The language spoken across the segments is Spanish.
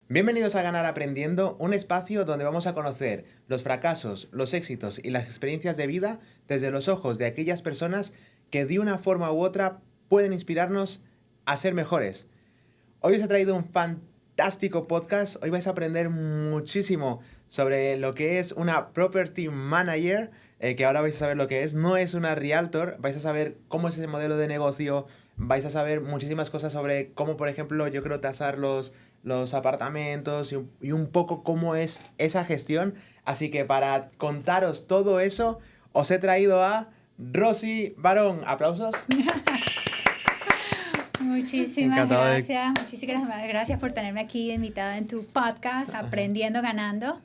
Bienvenidos a Ganar Aprendiendo, un espacio donde vamos a conocer los fracasos, los éxitos y las experiencias de vida desde los ojos de aquellas personas que de una forma u otra pueden inspirarnos a ser mejores. Hoy os he traído un fantástico podcast. Hoy vais a aprender muchísimo sobre lo que es una Property Manager, que ahora vais a saber lo que es. No es una Realtor, vais a saber cómo es ese modelo de negocio, vais a saber muchísimas cosas sobre cómo, por ejemplo, yo creo tasar los apartamentos y un poco cómo es esa gestión. Así que para contaros todo eso, os he traído a Rosy Barón. ¿Aplausos? Muchísimas gracias por tenerme aquí invitada en tu podcast, Aprendiendo Ganando,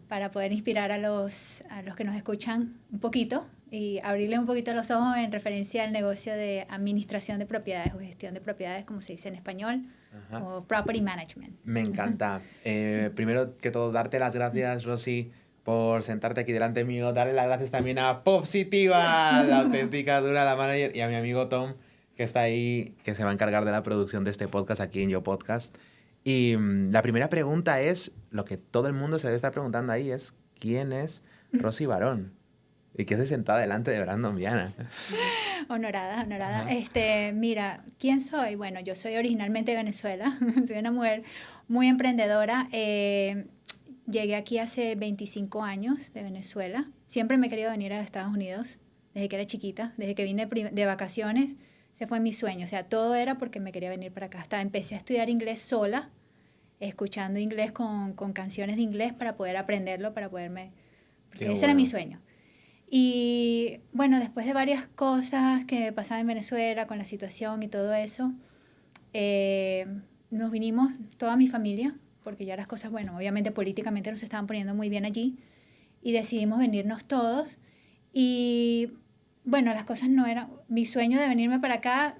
para poder inspirar a los que nos escuchan un poquito y abrirles un poquito los ojos en referencia al negocio de administración de propiedades o gestión de propiedades, como se dice en español, o property management. Me encanta. Primero que todo, darte las gracias, Rosy, por sentarte aquí delante mío. Darle las gracias también a Positiva, la auténtica dura, la manager, y a mi amigo Tom, que está ahí, que se va a encargar de la producción de este podcast aquí en Yo Podcast. Y la primera pregunta es, lo que todo el mundo se debe estar preguntando ahí es, ¿quién es Rosy Barón? ¿Y qué hace sentada delante de Brandon Viana? Honorada. Mira, ¿quién soy? Bueno, yo soy originalmente de Venezuela. Soy una mujer muy emprendedora. Llegué aquí hace 25 años de Venezuela. Siempre me he querido venir a Estados Unidos desde que era chiquita, desde que vine de vacaciones. Ese fue mi sueño, o sea, todo era porque me quería venir para acá. Hasta empecé a estudiar inglés sola, escuchando inglés con canciones de inglés para poder aprenderlo, para poderme... Porque ese era mi sueño. Y bueno, después de varias cosas que pasaban en Venezuela con la situación y todo eso, nos vinimos, toda mi familia, porque ya las cosas, bueno, obviamente políticamente nos estaban poniendo muy bien allí, y decidimos venirnos todos. Y bueno, las cosas no eran... Mi sueño de venirme para acá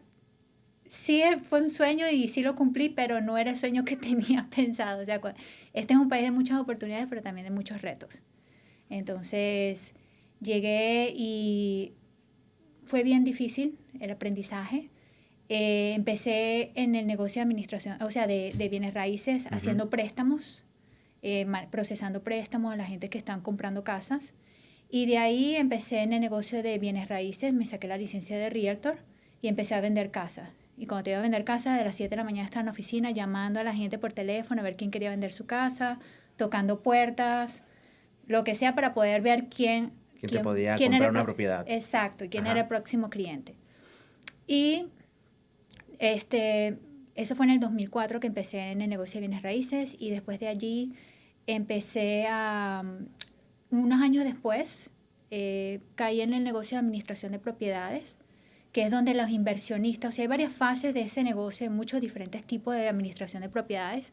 sí fue un sueño y sí lo cumplí, pero no era el sueño que tenía pensado. O sea, este es un país de muchas oportunidades, pero también de muchos retos. Entonces, llegué y fue bien difícil el aprendizaje. Empecé en el negocio de administración, o sea, de bienes raíces, haciendo préstamos, procesando préstamos a la gente que están comprando casas. Y de ahí empecé en el negocio de bienes raíces, me saqué la licencia de Realtor y empecé a vender casas. Y cuando te iba a vender casas, de las 7 de la mañana estaba en la oficina llamando a la gente por teléfono a ver quién quería vender su casa, tocando puertas, lo que sea para poder ver quién te podía comprar una propiedad. Exacto, quién era el próximo cliente. Y eso fue en el 2004 que empecé en el negocio de bienes raíces y después de allí empecé unos años después, caí en el negocio de administración de propiedades, que es donde los inversionistas, o sea, hay varias fases de ese negocio, hay muchos diferentes tipos de administración de propiedades,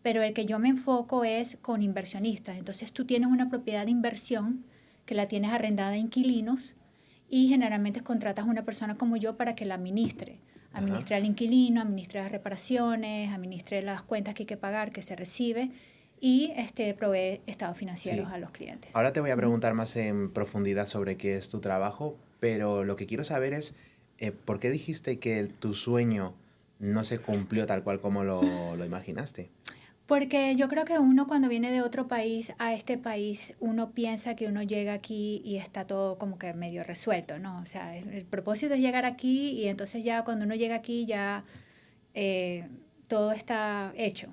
pero el que yo me enfoco es con inversionistas. Entonces tú tienes una propiedad de inversión que la tienes arrendada a inquilinos y generalmente contratas a una persona como yo para que la administre. Administre al inquilino, administre las reparaciones, administre las cuentas que hay que pagar, que se recibe y provee estados financieros a los clientes. Ahora te voy a preguntar más en profundidad sobre qué es tu trabajo, pero lo que quiero saber es ¿por qué dijiste que tu sueño no se cumplió tal cual como lo imaginaste? Porque yo creo que uno cuando viene de otro país a este país, uno piensa que uno llega aquí y está todo como que medio resuelto, ¿no? O sea, el propósito es llegar aquí y entonces ya cuando uno llega aquí ya todo está hecho.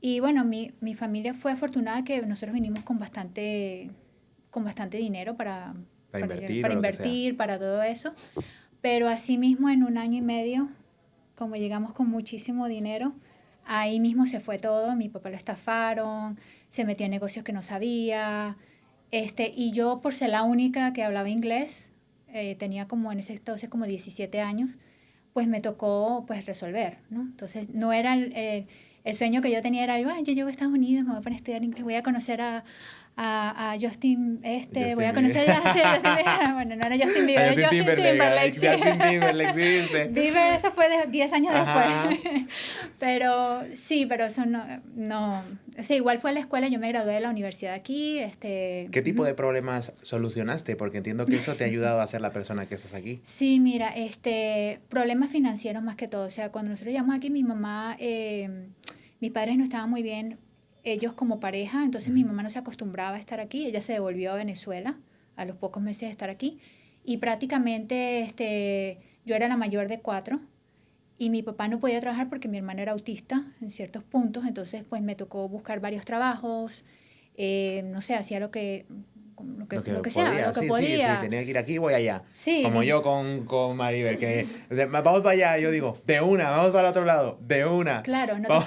Y bueno, mi familia fue afortunada que nosotros vinimos con bastante dinero para invertir, para todo eso. Pero asimismo en un año y medio, como llegamos con muchísimo dinero, ahí mismo se fue todo. Mi papá lo estafaron, se metió en negocios que no sabía. Y yo, por ser la única que hablaba inglés, tenía como en ese entonces como 17 años, pues me tocó pues resolver, ¿no? Entonces no era el sueño que yo tenía, era yo llego a Estados Unidos, me voy a poner a estudiar inglés, voy a conocer a Justin, voy a conocer bueno, no era Justin Bieber, era Justin Timberlake. Bieber, eso fue 10 años después. pero eso no, o sea, igual fue a la escuela, yo me gradué de la universidad aquí. ¿Qué tipo de problemas solucionaste? Porque entiendo que eso te ha ayudado a ser la persona que estás aquí. Sí, mira, problemas financieros más que todo. O sea, cuando nosotros llegamos aquí, mi mamá, mis padres no estaban muy bien ellos como pareja, entonces mi mamá no se acostumbraba a estar aquí, ella se devolvió a Venezuela a los pocos meses de estar aquí y prácticamente yo era la mayor de 4 y mi papá no podía trabajar porque mi hermano era autista en ciertos puntos, entonces pues me tocó buscar varios trabajos, no sé, hacía lo que sea, podía, lo que sí, sí, sí, podía. tenía que ir aquí, voy allá. Sí, Como yo con Maribel, vamos para allá, yo digo, de una, vamos para el otro lado, de una. claro, Vamos,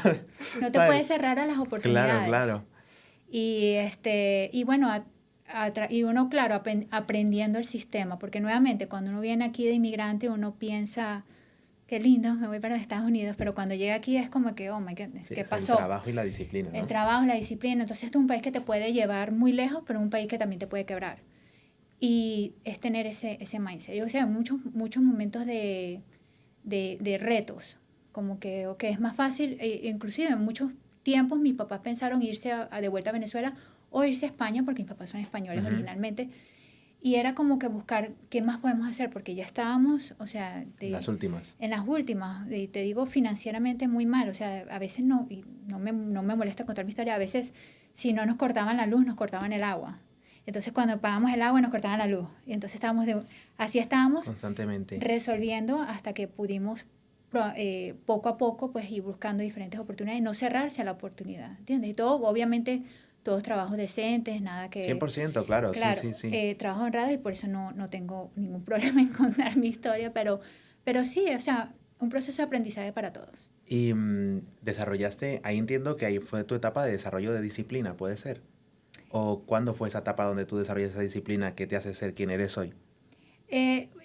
no te puedes ¿sabes? cerrar a las Claro, oportunidades. claro. Y bueno, y uno, claro, aprendiendo el sistema, porque nuevamente cuando uno viene aquí de inmigrante, uno piensa, qué lindo, me voy para Estados Unidos, pero cuando llega aquí es como que, oh my goodness, Sí, ¿qué es el pasó? trabajo y la disciplina, El ¿no? trabajo, la disciplina. Entonces, esto es un país que te puede llevar muy lejos, pero un país que también te puede quebrar. Y es tener ese mindset. Yo sé, muchos momentos de retos, como que, ok, es más fácil, inclusive en muchos tiempos mis papás pensaron irse de vuelta a Venezuela o irse a España, porque mis papás son españoles Ujú. originalmente, y era como que buscar qué más podemos hacer, porque ya estábamos, o sea, Las últimas. en las últimas, y te digo financieramente muy mal, o sea, a veces no, y no me molesta contar mi historia, a veces si no nos cortaban la luz, nos cortaban el agua. Entonces cuando pagamos el agua nos cortaban la luz. Y entonces así estábamos Constantemente. resolviendo hasta que pudimos poco a poco pues ir buscando diferentes oportunidades y no cerrarse a la oportunidad, ¿entiendes? Y todo, obviamente, todos trabajos decentes, nada que, 100%, claro, sí, claro, sí, sí. trabajo honrado y por eso no tengo ningún problema en contar mi historia, pero sí, o sea, un proceso de aprendizaje para todos. Y desarrollaste, ahí entiendo que ahí fue tu etapa de desarrollo de disciplina, ¿puede ser? ¿O cuándo fue esa etapa donde tú desarrollas esa disciplina que te hace ser quien eres hoy?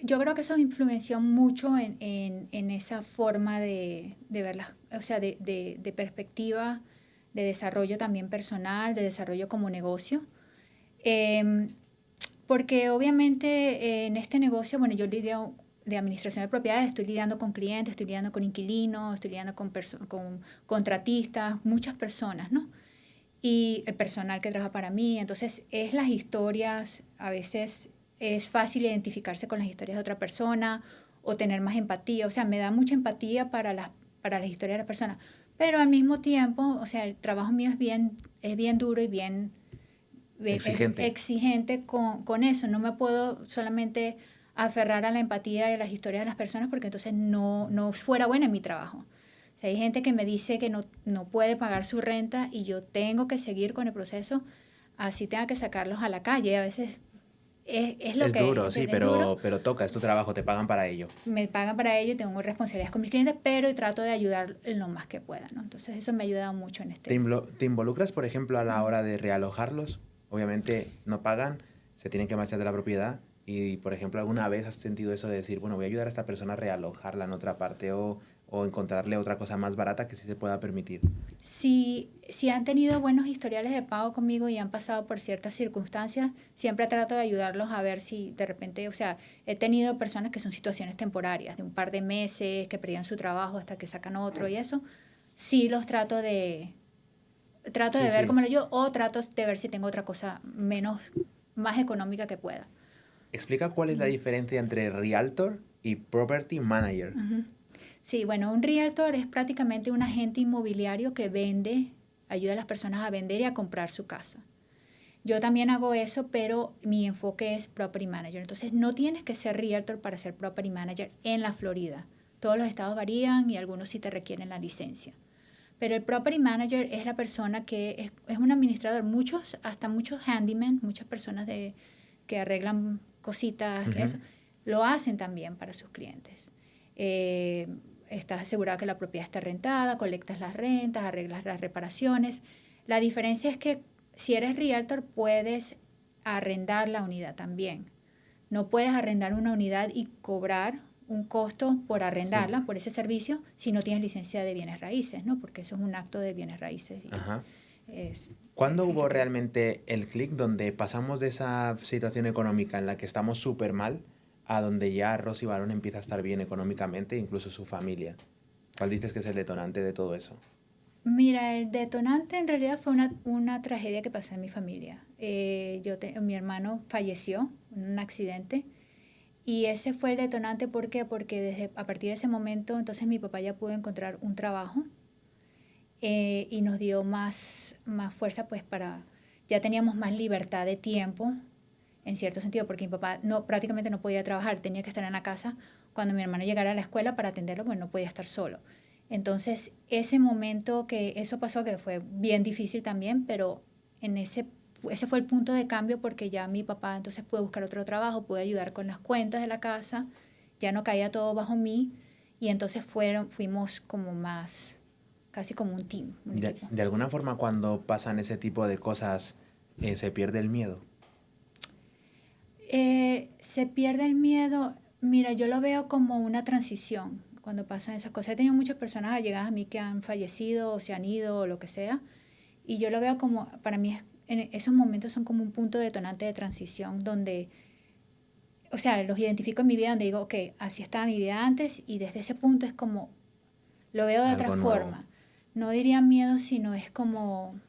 Yo creo que eso influenció mucho en esa forma de ver las, o sea, de perspectiva, de desarrollo también personal, de desarrollo como negocio. Em, Porque obviamente en este negocio, bueno, yo lidio de administración de propiedades, estoy lidiando con clientes, estoy lidiando con inquilinos, estoy lidiando con contratistas, muchas personas, ¿no? Y el personal que trabaja para mí. Entonces, es las historias, a veces es fácil identificarse con las historias de otra persona o tener más empatía. O sea, me da mucha empatía para las historias de las personas. Pero al mismo tiempo, o sea, el trabajo mío es bien duro y bien Exigente. exigente con eso. No me puedo solamente aferrar a la empatía y a las historias de las personas porque entonces no fuera buena en mi trabajo. O sea, hay gente que me dice que no puede pagar su renta y yo tengo que seguir con el proceso, así tenga que sacarlos a la calle. A veces es lo Es que duro, es, sí, es duro. pero toca, es tu trabajo, te pagan para ello. Me pagan para ello, tengo responsabilidades con mis clientes, pero trato de ayudar en lo más que pueda, ¿no? Entonces eso me ha ayudado mucho en ¿Te, este. te involucras, por ejemplo, a la hora de realojarlos? Obviamente no pagan, se tienen que marchar de la propiedad. Y, por ejemplo, ¿alguna vez has sentido eso de decir, bueno, voy a ayudar a esta persona a realojarla en otra parte o encontrarle otra cosa más barata que sí se pueda permitir? Si han tenido buenos historiales de pago conmigo y han pasado por ciertas circunstancias, siempre trato de ayudarlos a ver si de repente, o sea, he tenido personas que son situaciones temporarias, de un par de meses, que perdían su trabajo hasta que sacan otro y eso, sí los trato Sí, de ver sí. cómo lo yo o trato de ver si tengo otra cosa más económica que pueda. Explica cuál es la diferencia entre realtor y property manager. Ujú. Sí, bueno, un realtor es prácticamente un agente inmobiliario que ayuda a las personas a vender y a comprar su casa. Yo también hago eso, pero mi enfoque es property manager. Entonces, no tienes que ser realtor para ser property manager en la Florida. Todos los estados varían y algunos sí te requieren la licencia. Pero el property manager es la persona que es un administrador. Hasta muchos handymen, muchas personas que arreglan cositas, que Ujú. eso, lo hacen también para sus clientes. Eh, Estás asegurado que la propiedad está rentada, colectas las rentas, arreglas las reparaciones. La diferencia es que si eres realtor puedes arrendar la unidad también. No puedes arrendar una unidad y cobrar un costo por Sí. arrendarla, por ese servicio, si no tienes licencia de bienes raíces, ¿no? Porque eso es un acto de bienes raíces y Ajá. es, ¿Cuándo hay que hubo tener. realmente el clic donde pasamos de esa situación económica en la que estamos súper mal a donde ya Rosy Barón empieza a estar bien económicamente, incluso su familia? ¿Cuál dices que es el detonante de todo eso? Mira, el detonante en realidad fue una tragedia que pasó en mi familia. Mi hermano falleció en un accidente y ese fue el detonante. ¿Por qué? Porque a partir de ese momento, entonces mi papá ya pudo encontrar un trabajo y nos dio más más fuerza pues ya teníamos más libertad de tiempo, en cierto sentido, porque mi papá prácticamente no podía trabajar, tenía que estar en la casa cuando mi hermano llegara a la escuela para atenderlo, pues no podía estar solo. Entonces, ese momento que eso pasó, que fue bien difícil también, pero ese fue el punto de cambio porque ya mi papá entonces pudo buscar otro trabajo, pudo ayudar con las cuentas de la casa, ya no caía todo bajo mí y entonces fuimos como más, casi como un team, un equipo. De alguna forma, cuando pasan ese tipo de cosas, ¿se pierde el miedo? Se pierde el miedo. Mira, yo lo veo como una transición cuando pasan esas cosas. He tenido muchas personas allegadas a mí que han fallecido o se han ido o lo que sea. Y yo lo veo como, para mí, en esos momentos son como un punto detonante de transición donde, o sea, los identifico en mi vida donde digo, ok, así estaba mi vida antes y desde ese punto es como, lo veo de Algo otra nuevo. forma. No diría miedo, sino es como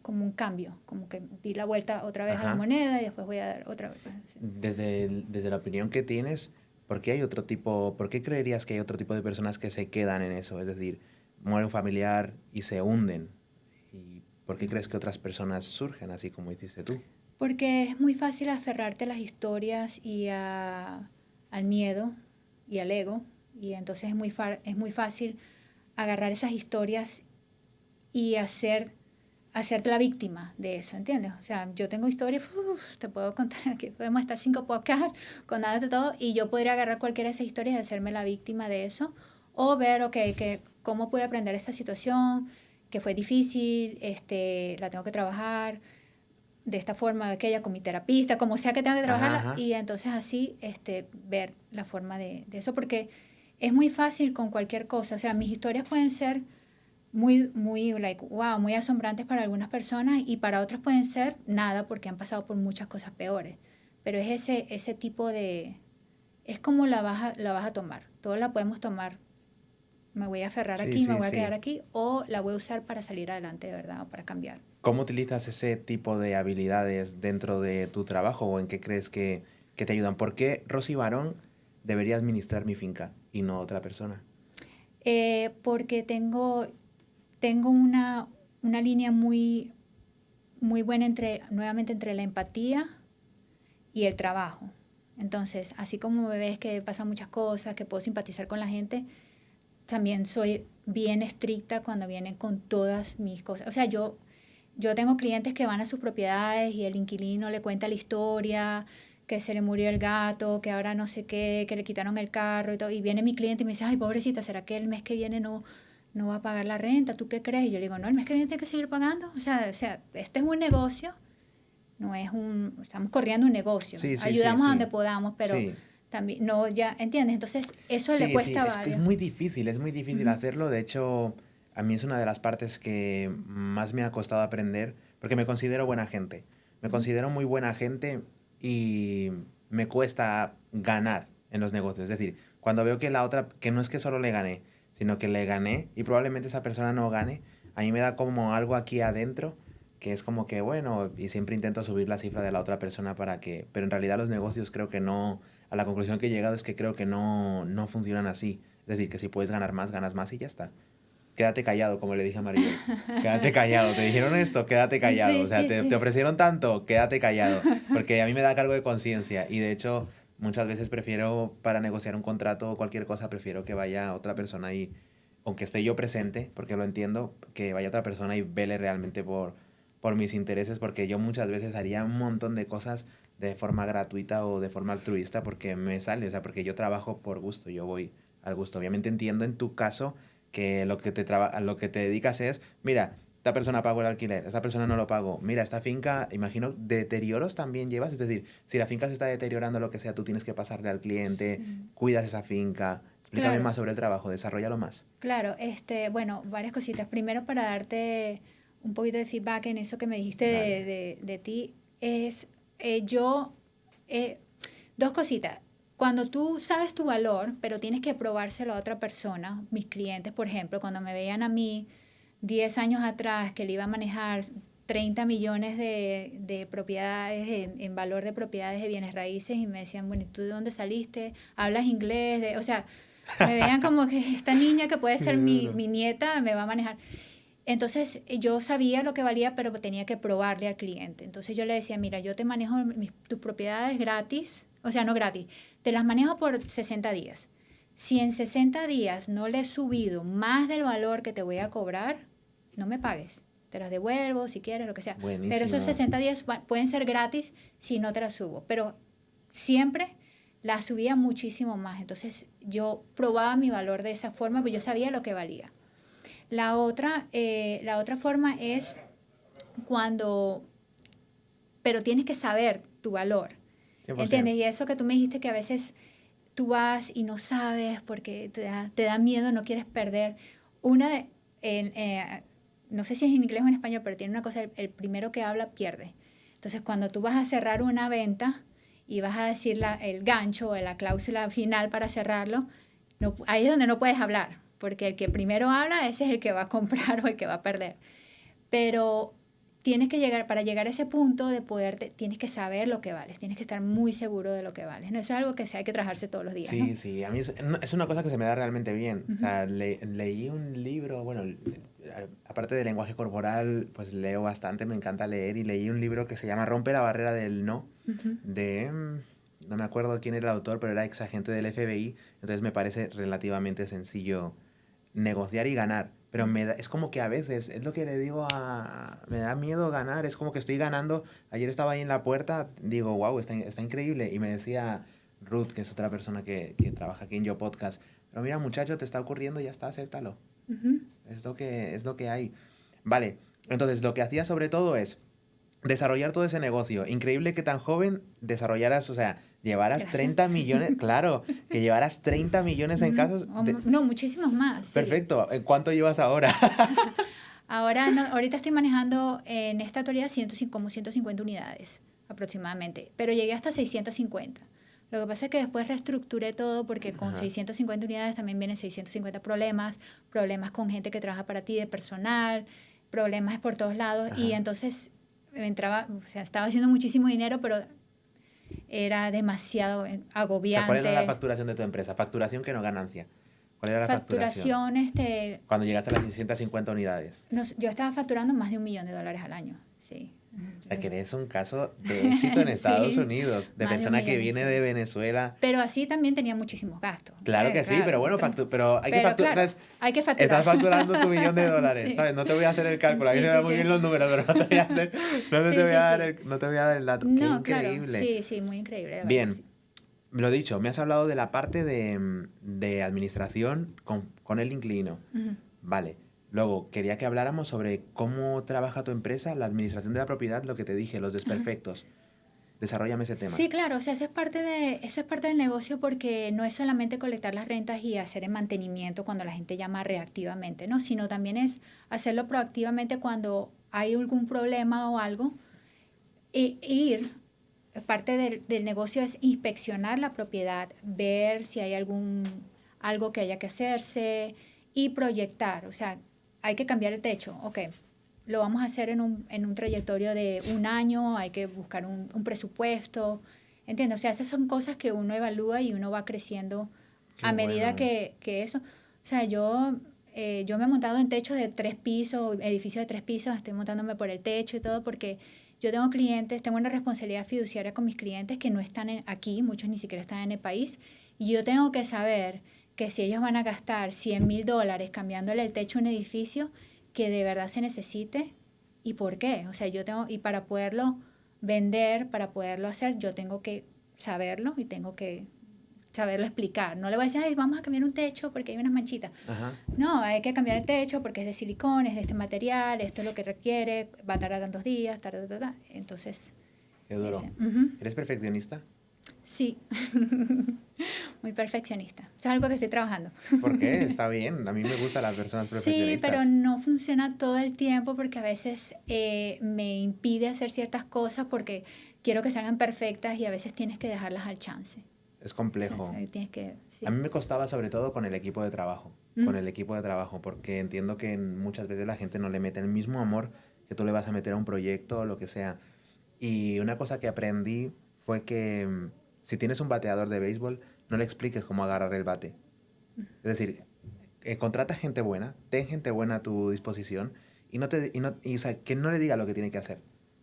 un cambio, como que di la vuelta otra vez a la Ajá. moneda y después voy a dar otra vez. Sí. Desde la opinión que tienes, ¿por qué creerías que hay otro tipo de personas que se quedan en eso? Es decir, muere un familiar y se hunden. ¿Y por qué crees que otras personas surgen así como hiciste tú? Porque es muy fácil aferrarte a las historias y al miedo y al ego, y entonces es muy fácil agarrar esas historias y hacerte la víctima de eso, ¿entiendes? O sea, yo tengo historias, te puedo contar, que podemos estar 5 podcasts con nada de todo, y yo podría agarrar cualquiera de esas historias y hacerme la víctima de eso, o ver, ok, cómo pude aprender esta situación, que fue difícil, la tengo que trabajar de esta forma, de aquella, con mi terapista, como sea que tenga que Ajá, trabajarla, ajá. y entonces así ver la forma de eso, porque es muy fácil con cualquier cosa, o sea, mis historias pueden ser wow, muy asombrantes para algunas personas y para otras pueden ser nada porque han pasado por muchas cosas peores. Pero es ese tipo es como la vas a tomar. Todos la podemos tomar. Me voy a aferrar Sí, aquí, me sí, voy a quedar sí. aquí o la voy a usar para salir adelante de verdad o para cambiar. ¿Cómo utilizas ese tipo de habilidades dentro de tu trabajo o en qué crees que te ayudan? ¿Por qué Rosy Barón debería administrar mi finca y no otra persona? Porque tengo una línea muy buena nuevamente entre la empatía y el trabajo. Entonces, así como me ves que pasan muchas cosas, que puedo simpatizar con la gente, también soy bien estricta cuando vienen con todas mis cosas. O sea, yo tengo clientes que van a sus propiedades y el inquilino le cuenta la historia, que se le murió el gato, que ahora no sé qué, que le quitaron el carro y todo. Y viene mi cliente y me dice, ay, pobrecita, ¿será que el mes que viene no va a pagar la renta? ¿Tú qué crees? Y yo le digo, no, el mes que viene tiene que seguir pagando. O sea, este es un negocio, estamos corriendo un negocio. Sí, sí, sí, Ayudamos a donde sí. podamos, pero Sí. también, no, ya, ¿entiendes? Entonces, eso le Sí, sí, cuesta a es que varios. es muy difícil Ujú. hacerlo. De hecho, a mí es una de las partes que más me ha costado aprender, porque me considero buena gente. Me Ujú. considero muy buena gente y me cuesta ganar en los negocios. Es decir, cuando veo que la otra, que no es que solo le gané, sino que le gané y probablemente esa persona no gane, a mí me da como algo aquí adentro que es como que, bueno, y siempre intento subir la cifra de la otra persona para que, pero en realidad los negocios creo que no, a la conclusión que he llegado es que creo que no funcionan así. Es decir, que si puedes ganar más, ganas más y ya está. Quédate callado, como le dije a Maribel. Quédate callado. Te dijeron esto, quédate callado. Sí, O sea, sí, te sí. ofrecieron tanto, quédate callado. Porque a mí me da cargo de conciencia. Y de hecho, muchas veces prefiero, para negociar un contrato o cualquier cosa, prefiero que vaya otra persona y, aunque esté yo presente, porque lo entiendo, que vaya otra persona y vele realmente por mis intereses, porque yo muchas veces haría un montón de cosas de forma gratuita o de forma altruista porque me sale, o sea, porque yo trabajo por gusto, yo voy al gusto. Obviamente entiendo en tu caso que a lo que te dedicas es, mira, esta persona pagó el alquiler, esta persona no lo pagó, mira, esta finca, imagino, deterioros también llevas, es decir, si la finca se está deteriorando, lo que sea, tú tienes que pasarle al cliente, Sí. cuidas esa finca. Explícame Claro, más sobre el trabajo, desarrollalo más. claro. Bueno, varias cositas. Primero, para darte un poquito de feedback en eso que me dijiste Dale. de ti, es yo, eh, dos cositas. Cuando tú sabes tu valor, pero tienes que probárselo a otra persona, mis clientes, por ejemplo, cuando me veían a mí 10 años atrás que le iba a manejar 30 millones de propiedades, en valor de propiedades de bienes raíces, y me decían, bueno, ¿y tú de dónde saliste? ¿Hablas inglés? O sea, me veían como que esta niña que puede Qué ser duro. mi nieta me va a manejar. Entonces yo sabía lo que valía, pero tenía que probarle al cliente. Entonces yo le decía, mira, yo te manejo tus propiedades gratis, o sea, no gratis, te las manejo por 60 días. Si en 60 días no le he subido más del valor que te voy a cobrar, no me pagues. Te las devuelvo si quieres, lo que sea. Buenísimo. Pero esos 60 días pueden ser gratis si no te las subo. Pero siempre las subía muchísimo más. Entonces yo probaba mi valor de esa forma, porque yo sabía lo que valía. La otra forma es cuando, pero tienes que saber tu valor, 100%. ¿entiendes? Y eso que tú me dijiste que a veces tú vas y no sabes porque te da miedo, no quieres perder. No sé si es en inglés o en español, pero tiene una cosa, el primero que habla pierde. Entonces cuando tú vas a cerrar una venta y vas a decir el gancho o la cláusula final para cerrarlo, ahí es donde no puedes hablar, porque el que primero habla, ese es el que va a comprar o el que va a perder. Pero tienes que para llegar a ese punto de tienes que saber lo que vales, tienes que estar muy seguro de lo que vales. ¿No? Eso es algo que hay que trabajarse todos los días. Sí, ¿no? sí, a mí es una cosa que se me da realmente bien. O sea, leí un libro, bueno, aparte de lenguaje corporal, pues leo bastante, me encanta leer, y leí un libro que se llama Rompe la barrera del no, de, no me acuerdo quién era el autor, pero era ex agente del FBI, entonces me parece relativamente sencillo negociar y ganar. Pero es como que a veces, es lo que le digo me da miedo ganar, es como que estoy ganando. Ayer estaba ahí en la puerta, digo, wow, está increíble. Y me decía Ruth, que es otra persona que trabaja aquí en Yo Podcast, pero mira, muchacho, te está ocurriendo, ya está, acéptalo. Es lo que hay. Vale, entonces lo que hacía sobre todo es desarrollar todo ese negocio. Increíble que tan joven desarrollaras, o sea, llevaras Gracias. 30 millones, claro, que llevaras 30 millones en casos. No, muchísimos más. Perfecto. ¿En cuánto llevas ahora? Ahorita estoy manejando en esta actualidad como 150 unidades aproximadamente, pero llegué hasta 650. Lo que pasa es que después reestructuré todo porque con 650 unidades también vienen 650 problemas con gente que trabaja para ti de personal, problemas por todos lados. Y entonces estaba haciendo muchísimo dinero, pero era demasiado agobiante. O sea, ¿cuál era la facturación de tu empresa? Facturación que no ganancia. ¿Cuál era la facturación? Cuando llegaste a las 650 unidades. Yo estaba facturando más de $1 millón al año, sí. O sea, que eres un caso de éxito en Estados Unidos, de persona que viene de Venezuela. Pero así también tenía muchísimos gastos. Claro que sí, pero bueno, pero hay que facturar, claro, ¿sabes? Hay que facturar. Estás facturando tu $1 millón, ¿sabes? No te voy a hacer el cálculo, a mí se me dan muy bien los números, pero no te voy a hacer, no te voy a dar el dato. No, Qué increíble. Claro. Sí, muy increíble. Bien, lo dicho, me has hablado de la parte de administración con el inquilino. Vale. Luego, quería que habláramos sobre cómo trabaja tu empresa, la administración de la propiedad, lo que te dije, los desperfectos. Desarróllame ese tema. Sí, claro, o sea, eso es parte del negocio, porque no es solamente colectar las rentas y hacer el mantenimiento cuando la gente llama reactivamente, ¿no? Sino también es hacerlo proactivamente cuando hay algún problema o algo. Parte del negocio es inspeccionar la propiedad, ver si hay algo que haya que hacerse y proyectar, o sea, hay que cambiar el techo, ok, lo vamos a hacer en un trayectorio de 1 año, hay que buscar un presupuesto, ¿entiendes? O sea, esas son cosas que uno evalúa y uno va creciendo a medida que eso. O sea, yo me he montado en techos de 3 pisos, edificios de 3 pisos, estoy montándome por el techo y todo, porque yo tengo clientes, tengo una responsabilidad fiduciaria con mis clientes que no están aquí, muchos ni siquiera están en el país, y yo tengo que saber que si ellos van a gastar $100,000 cambiándole el techo a un edificio, que de verdad se necesite y por qué. O sea, y para poderlo vender, para poderlo hacer, yo tengo que saberlo y tengo que saberlo explicar. No le voy a decir, ay, vamos a cambiar un techo porque hay unas manchitas. No, hay que cambiar el techo porque es de silicón, es de este material, esto es lo que requiere, va a tardar tantos días, Entonces... Qué duro. ¿Eres perfeccionista? Sí, muy perfeccionista. Eso es algo que estoy trabajando. ¿Por qué? Está bien. A mí me gustan las personas perfeccionistas. Sí, pero no funciona todo el tiempo porque a veces me impide hacer ciertas cosas porque quiero que salgan perfectas y a veces tienes que dejarlas al chance. Es complejo. O sea, tienes que, sí. A mí me costaba sobre todo con el equipo de trabajo. Con el equipo de trabajo, porque entiendo que muchas veces la gente no le mete el mismo amor que tú le vas a meter a un proyecto o lo que sea. Y una cosa que aprendí fue que si tienes un bateador de béisbol, no le expliques cómo agarrar el bate. Es decir, contrata gente buena, ten gente buena a tu disposición o sea, que no le diga lo que tiene que hacer.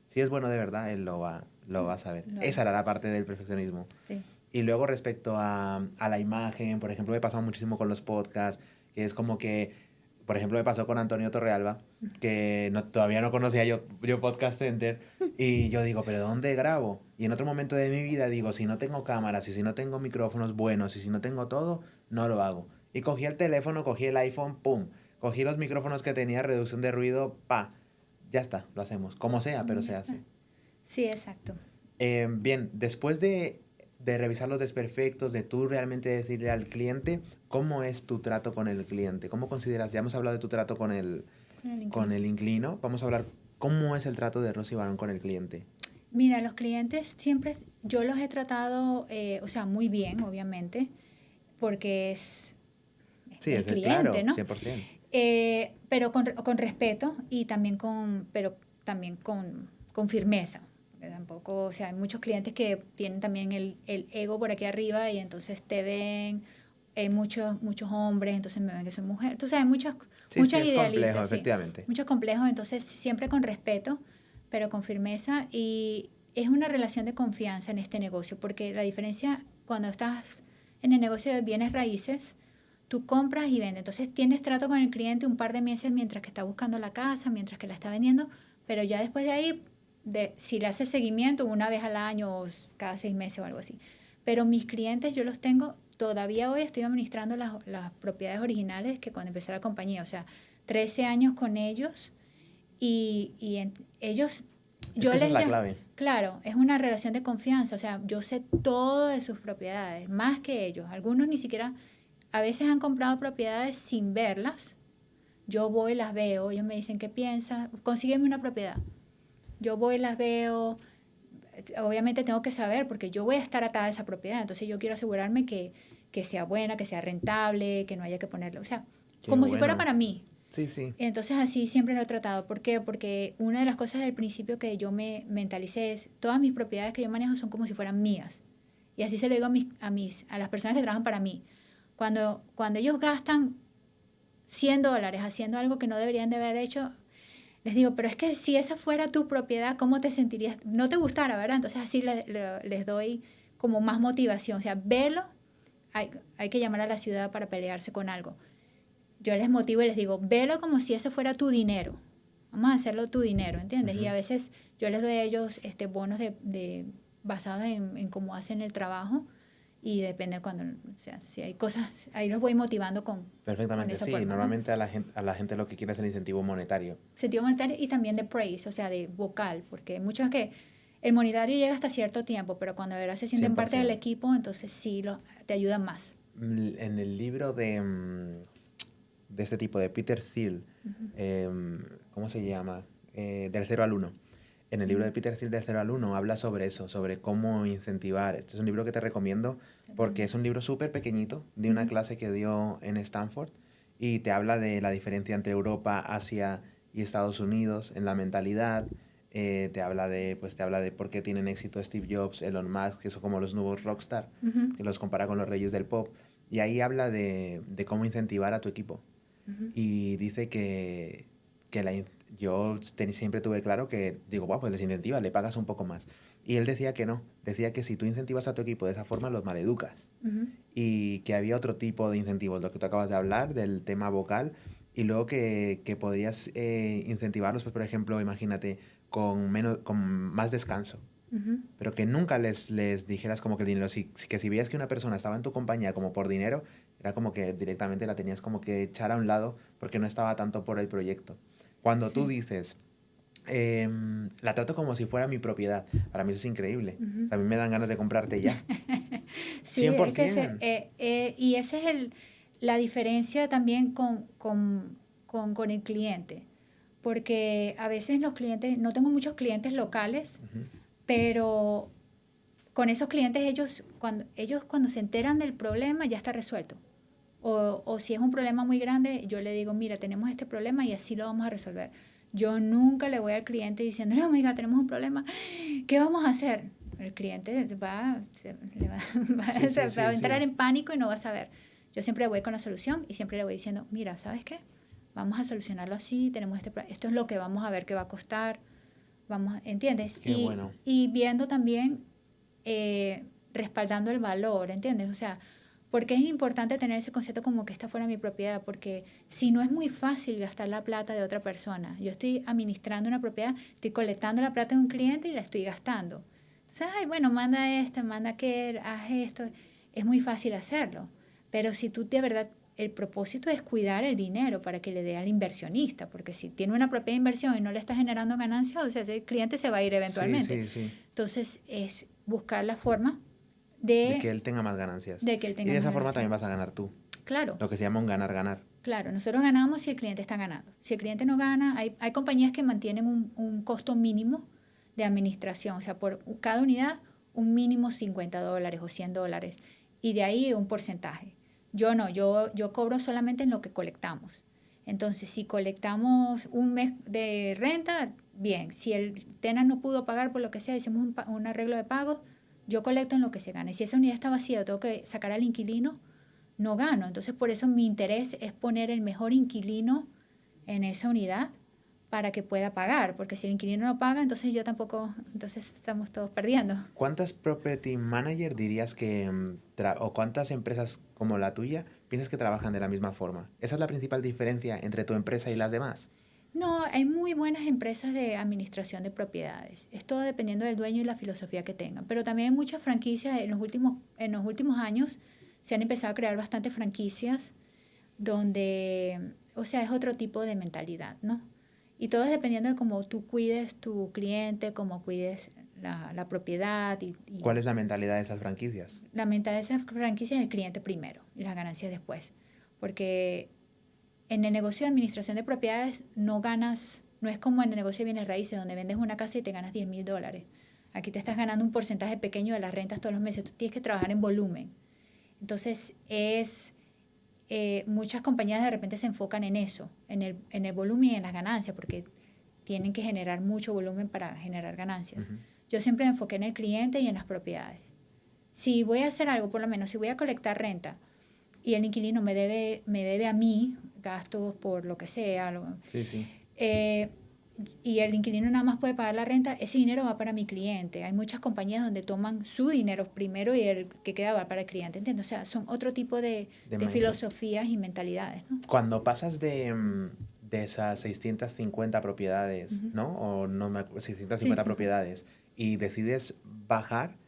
Si es bueno de verdad, él lo va a saber. Esa era la parte del perfeccionismo. Sí. Y luego respecto a la imagen, por ejemplo, me pasa muchísimo con los podcasts, que es como que, por ejemplo, me pasó con Antonio Torrealba, que todavía no conocía yo Podcast Center, y yo digo, ¿pero dónde grabo? Y en otro momento de mi vida digo, si no tengo cámaras, y si no tengo micrófonos buenos, y si no tengo todo, no lo hago. Y cogí el teléfono, cogí el iPhone, ¡pum! Cogí los micrófonos que tenía, reducción de ruido, ¡pa! Ya está, lo hacemos. Como sea, pero se hace. Sí, exacto. Bien, después de revisar los desperfectos, de tú realmente decirle al cliente, ¿cómo es tu trato con el cliente? ¿Cómo consideras? Ya hemos hablado de tu trato con el inquilino. Vamos a hablar, ¿cómo es el trato de Rosy Barón con el cliente? Mira, los clientes siempre, yo los he tratado, o sea, muy bien, obviamente, porque es el cliente, claro, ¿no? 100%. Pero con respeto y también pero también con firmeza. Tampoco, o sea, hay muchos clientes que tienen también el ego por aquí arriba y entonces te ven, muchos hombres, entonces me ven que soy mujer. Entonces hay muchas es idealistas. complejo, sí, efectivamente. Muchos complejos, entonces siempre con respeto, pero con firmeza. Y es una relación de confianza en este negocio, porque la diferencia cuando estás en el negocio de bienes raíces, tú compras y vendes. Entonces tienes trato con el cliente un par de meses mientras que está buscando la casa, mientras que la está vendiendo, pero ya después de ahí, si le haces seguimiento una vez al año o cada 6 meses o algo así. Pero mis clientes yo los tengo, todavía hoy estoy administrando las propiedades originales que cuando empecé la compañía, o sea, 13 años con ellos y ellos... Esa es la clave. Claro, es una relación de confianza, o sea, yo sé todo de sus propiedades, más que ellos. Algunos ni siquiera, a veces han comprado propiedades sin verlas. Yo voy, las veo, ellos me dicen, ¿qué piensas? Consígueme una propiedad. Yo voy, las veo, obviamente tengo que saber porque yo voy a estar atada a esa propiedad, entonces yo quiero asegurarme que sea buena, que sea rentable, que no haya que ponerle, o sea, como si fuera para mí. Sí, sí. Entonces así siempre lo he tratado. ¿Por qué? Porque una de las cosas del principio que yo me mentalicé es, todas mis propiedades que yo manejo son como si fueran mías. Y así se lo digo a las personas que trabajan para mí. Cuando ellos gastan $100 haciendo algo que no deberían de haber hecho, les digo, pero es que si esa fuera tu propiedad, ¿cómo te sentirías? No te gustara, ¿verdad? Entonces así les doy como más motivación. O sea, velo, hay que llamar a la ciudad para pelearse con algo. Yo les motivo y les digo, velo como si ese fuera tu dinero. Vamos a hacerlo tu dinero, ¿entiendes? Y a veces yo les doy a ellos bonos basados en cómo hacen el trabajo. Y depende cuando, o sea, si hay cosas, ahí los voy motivando con... Perfectamente, con esa sí. forma, Normalmente a la gente lo que quiere es el incentivo monetario. Incentivo monetario y también de praise, o sea, de vocal, porque muchos que el monetario llega hasta cierto tiempo, pero cuando de verdad se sienten 100%. parte del equipo, entonces sí te ayudan más. En el libro de este tipo, de Peter Thiel, ¿cómo se llama? Del 0 al 1. En el libro de Peter Thiel del 0 al 1 habla sobre eso, sobre cómo incentivar. Este es un libro que te recomiendo porque es un libro súper pequeñito de una clase que dio en Stanford y te habla de la diferencia entre Europa, Asia y Estados Unidos en la mentalidad. Te habla de por qué tienen éxito Steve Jobs, Elon Musk, que son como los nuevos rockstar, que los compara con los reyes del pop. Y ahí habla de cómo incentivar a tu equipo. Y dice que yo siempre tuve claro que, digo, pues les incentivas, le pagas un poco más. Y él decía que no, decía que si tú incentivas a tu equipo de esa forma, los maleducas. Y que había otro tipo de incentivos, lo que tú acabas de hablar, del tema vocal, y luego que podrías incentivarlos, pues por ejemplo, imagínate, con más descanso. Pero que nunca les dijeras como que el dinero, que si veías que una persona estaba en tu compañía como por dinero, era como que directamente la tenías como que echar a un lado porque no estaba tanto por el proyecto. Cuando tú dices, la trato como si fuera mi propiedad, para mí eso es increíble. O sea, a mí me dan ganas de comprarte ya. Sí, 100%. Es que y esa es la diferencia también con el cliente. Porque a veces los clientes, no tengo muchos clientes locales, pero con esos clientes ellos cuando se enteran del problema ya está resuelto. O si es un problema muy grande, yo le digo, mira, tenemos este problema y así lo vamos a resolver. Yo nunca le voy al cliente diciendo, no, amiga, tenemos un problema, ¿qué vamos a hacer? El cliente va a entrar en pánico y no va a saber. Yo siempre voy con la solución y siempre le voy diciendo, mira, ¿sabes qué? vamos a solucionarlo así, tenemos esto es lo que vamos a ver que va a costar, ¿entiendes? Qué bueno. Y viendo también, respaldando el valor, ¿entiendes? O sea, porque es importante tener ese concepto como que esta fuera mi propiedad, porque si no es muy fácil gastar la plata de otra persona. Yo estoy administrando una propiedad, estoy colectando la plata de un cliente y la estoy gastando. Entonces, ay, bueno, manda esto, manda aquel, haz esto. Es muy fácil hacerlo. Pero si tú de verdad, el propósito es cuidar el dinero para que le dé al inversionista, porque si tiene una propiedad de inversión y no le está generando ganancias, o sea, ese cliente se va a ir eventualmente. Sí. Entonces, es buscar la forma de que él tenga más ganancias. De que él tenga y de más esa forma ganancias. también vas a ganar tú. Claro. Lo que se llama un ganar-ganar. Claro, nosotros ganamos si el cliente está ganando. Si el cliente no gana, hay compañías que mantienen un costo mínimo de administración, o sea, por cada unidad un mínimo $50 o $100, y de ahí un porcentaje. Yo no, yo cobro solamente en lo que colectamos. Entonces, si colectamos un mes de renta, bien. Si el tenant no pudo pagar por lo que sea, hicimos un arreglo de pagos, yo colecto en lo que se gana. Y si esa unidad está vacía, tengo que sacar al inquilino, no gano. Entonces, por eso mi interés es poner el mejor inquilino en esa unidad para que pueda pagar, porque si el inquilino no paga, entonces yo tampoco, entonces estamos todos perdiendo. ¿Cuántas property manager dirías que, o cuántas empresas como la tuya piensas que trabajan de la misma forma? ¿Esa es la principal diferencia entre tu empresa y las demás? No, hay muy buenas empresas de administración de propiedades. Es todo dependiendo del dueño y la filosofía que tengan. Pero también hay muchas franquicias. En los últimos años se han empezado a crear bastantes franquicias donde, o sea, es otro tipo de mentalidad, ¿no? Y todo es dependiendo de cómo tú cuides tu cliente, cómo cuides la propiedad. ¿Cuál es la mentalidad de esas franquicias? La mentalidad de esas franquicias es el cliente primero y las ganancias después. Porque en el negocio de administración de propiedades no ganas, no es como en el negocio de bienes raíces, donde vendes una casa y te ganas $10,000. Aquí te estás ganando un porcentaje pequeño de las rentas todos los meses. Tú tienes que trabajar en volumen. Entonces, muchas compañías de repente se enfocan en eso, en el volumen y en las ganancias, porque tienen que generar mucho volumen para generar ganancias. Uh-huh. Yo siempre me enfoqué en el cliente y en las propiedades. Si voy a hacer algo, por lo menos, si voy a colectar renta y el inquilino me debe a mí gastos por lo que sea, sí. Y el inquilino nada más puede pagar la renta, ese dinero va para mi cliente. Hay muchas compañías donde toman su dinero primero y el que queda va para el cliente, ¿entiendes? O sea, son otro tipo de filosofías y mentalidades, ¿no? Cuando pasas de esas 650 propiedades, uh-huh. ¿no? O no 650 sí. propiedades, y decides bajar,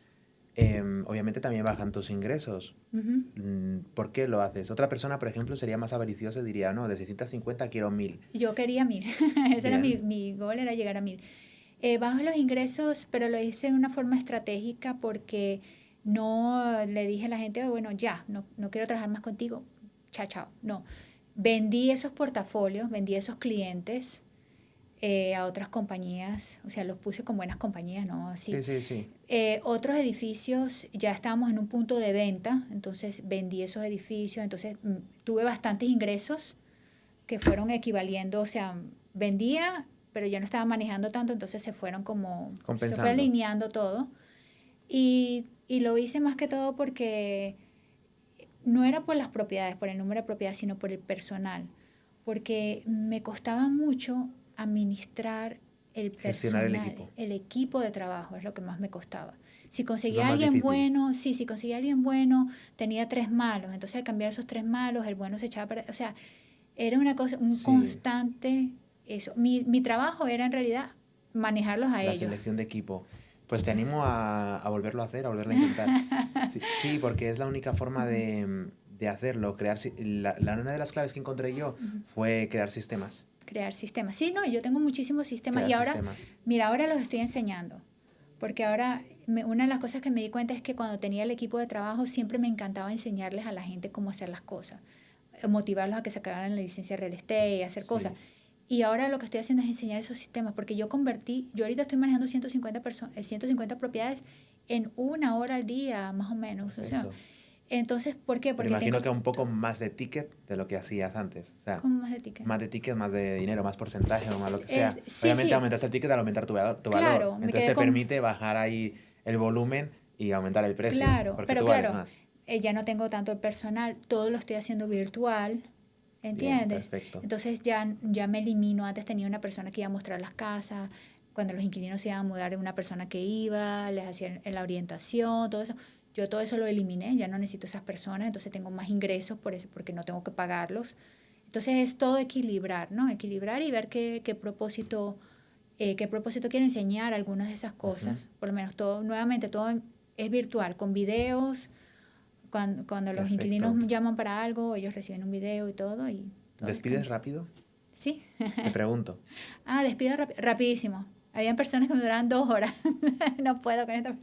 obviamente también bajan tus ingresos. Uh-huh. ¿Por qué lo haces? Otra persona, por ejemplo, sería más avariciosa y diría, no, de 650 quiero 1,000. Yo quería 1,000. Ese era mi goal, era llegar a 1,000. Bajo los ingresos, pero lo hice de una forma estratégica porque no le dije a la gente, bueno, ya, no quiero trabajar más contigo, chao. No, vendí esos portafolios, vendí esos clientes a otras compañías, o sea, los puse con buenas compañías, ¿no? Así. Sí. Otros edificios, ya estábamos en un punto de venta, entonces vendí esos edificios, entonces tuve bastantes ingresos que fueron equivaliendo, o sea, vendía, pero ya no estaba manejando tanto, entonces se fueron como, compensando. Se fue alineando todo. Y lo hice más que todo porque no era por las propiedades, por el número de propiedades, sino por el personal, porque me costaba mucho administrar el personal, el equipo de trabajo es lo que más me costaba. Si conseguía alguien bueno, si conseguía alguien bueno, tenía 3 malos, entonces al cambiar esos 3 malos, el bueno se echaba para, o sea, era una cosa, constante eso. Mi trabajo era en realidad manejarlos a ellos. La selección de equipo. Pues te animo a volverlo a hacer, a volverlo a intentar. Sí, porque es la única forma de hacerlo. Una de las claves que encontré yo fue crear sistemas. Crear sistemas. Sí, no, yo tengo muchísimos sistemas. Y ahora, mira, ahora los estoy enseñando. Porque ahora, una de las cosas que me di cuenta es que cuando tenía el equipo de trabajo, siempre me encantaba enseñarles a la gente cómo hacer las cosas. Motivarlos a que sacaran la licencia de real estate y hacer cosas. Y ahora lo que estoy haciendo es enseñar esos sistemas. Porque yo ahorita estoy manejando 150 propiedades en 1 hora al día, más o menos. O sea, entonces, ¿por qué? Porque pero imagino que un poco más de ticket de lo que hacías antes. O sea, ¿cómo más de ticket? Más de ticket, más de dinero, más porcentaje o más lo que sea. Obviamente aumentaste el ticket al aumentar tu valor. Claro, entonces te permite bajar ahí el volumen y aumentar el precio. Claro, porque pero tú vales más. Ya no tengo tanto el personal, todo lo estoy haciendo virtual. Bien, ¿entiendes? perfecto. Entonces ya me elimino. Antes tenía una persona que iba a mostrar las casas, cuando los inquilinos se iban a mudar, una persona que iba, les hacía la orientación, todo eso. Yo todo eso lo eliminé, ya no necesito esas personas, entonces tengo más ingresos por eso, porque no tengo que pagarlos. Entonces es todo equilibrar, ¿no? Equilibrar y ver qué propósito quiero enseñar algunas de esas Ujú. cosas. Por lo menos todo, nuevamente, todo es virtual, con videos. Cuando los inquilinos Perfecto. llaman para algo, ellos reciben un video y todo es ¿Despides cancha. rápido? Sí. Te pregunto. Despido rapidísimo. Habían personas que me duraban 2 horas. No puedo con esto.